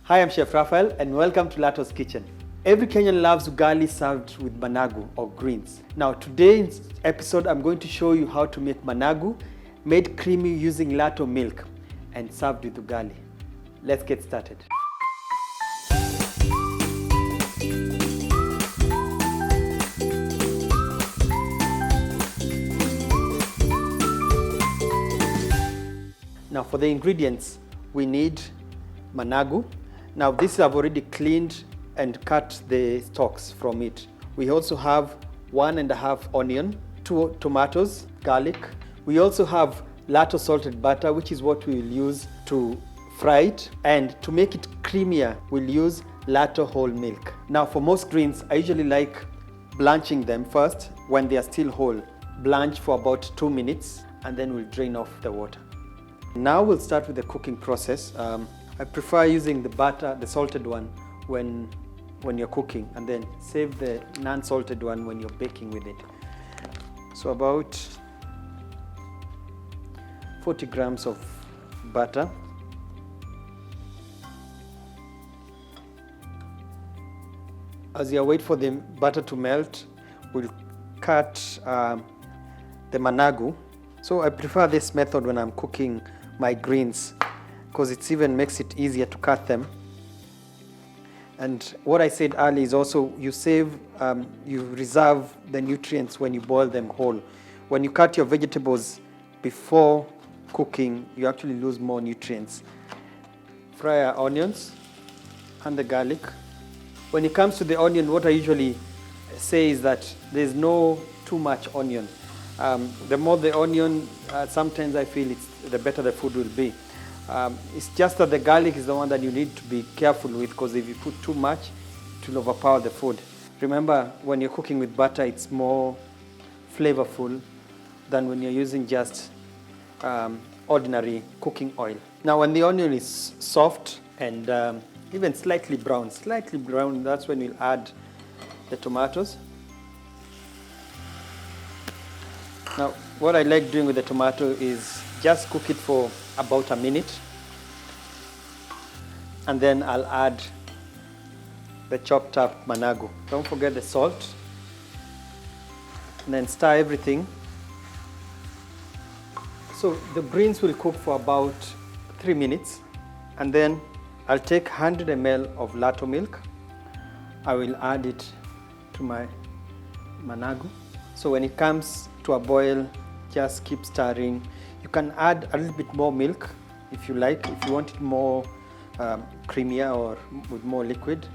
Hi, I'm Chef Raphael and welcome to Lato's Kitchen. Every Kenyan loves ugali served with managu or greens. Now today's episode I'm going to show you how to make managu made creamy using Lato milk and served with ugali. Let's get started. Now for the ingredients, we need managu. Now this I've already cleaned and cut the stalks from it. We also have 1.5 onion, 2 tomatoes, garlic. We also have Lato salted butter, which is what we will use to fry it. And to make it creamier, we'll use Lato whole milk. Now for most greens, I usually like blanching them first when they are still whole. Blanch for about 2 minutes and then we'll drain off the water. Now we'll start with the cooking process. I prefer using the butter, the salted one, when you're cooking, and then save the non-salted one when you're baking with it. So about 40 grams of butter. As you wait for the butter to melt, we'll cut the managu. So I prefer this method when I'm cooking my greens because it even makes it easier to cut them. And what I said earlier is also you reserve the nutrients when you boil them whole. When you cut your vegetables before cooking, you actually lose more nutrients. Fry our onions and the garlic. When it comes to the onion, what I usually say is that there's no too much onion. The more the onion, sometimes I feel the better the food will be. It's just that the garlic is the one that you need to be careful with, because if you put too much, it will overpower the food. Remember, when you're cooking with butter, it's more flavorful than when you're using just ordinary cooking oil. Now, when the onion is soft and even slightly brown, that's when you'll add the tomatoes. Now, what I like doing with the tomato is just cook it for about a minute, and then I'll add the chopped up managu. Don't forget the salt, and then stir everything. So the greens will cook for about 3 minutes, and then I'll take 100 ml of Lato milk. I will add it to my managu. So when it comes to a boil, just keep stirring. You can add a little bit more milk if you like, if you want it more creamier or with more liquid.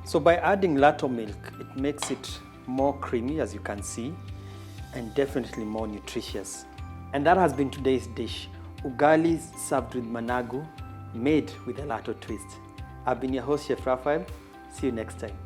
So by adding Lato milk, it makes it more creamy, as you can see, and definitely more nutritious. And that has been today's dish, ugali served with managu, made with a Lato twist. I've been your host, Chef Raphael. See you next time.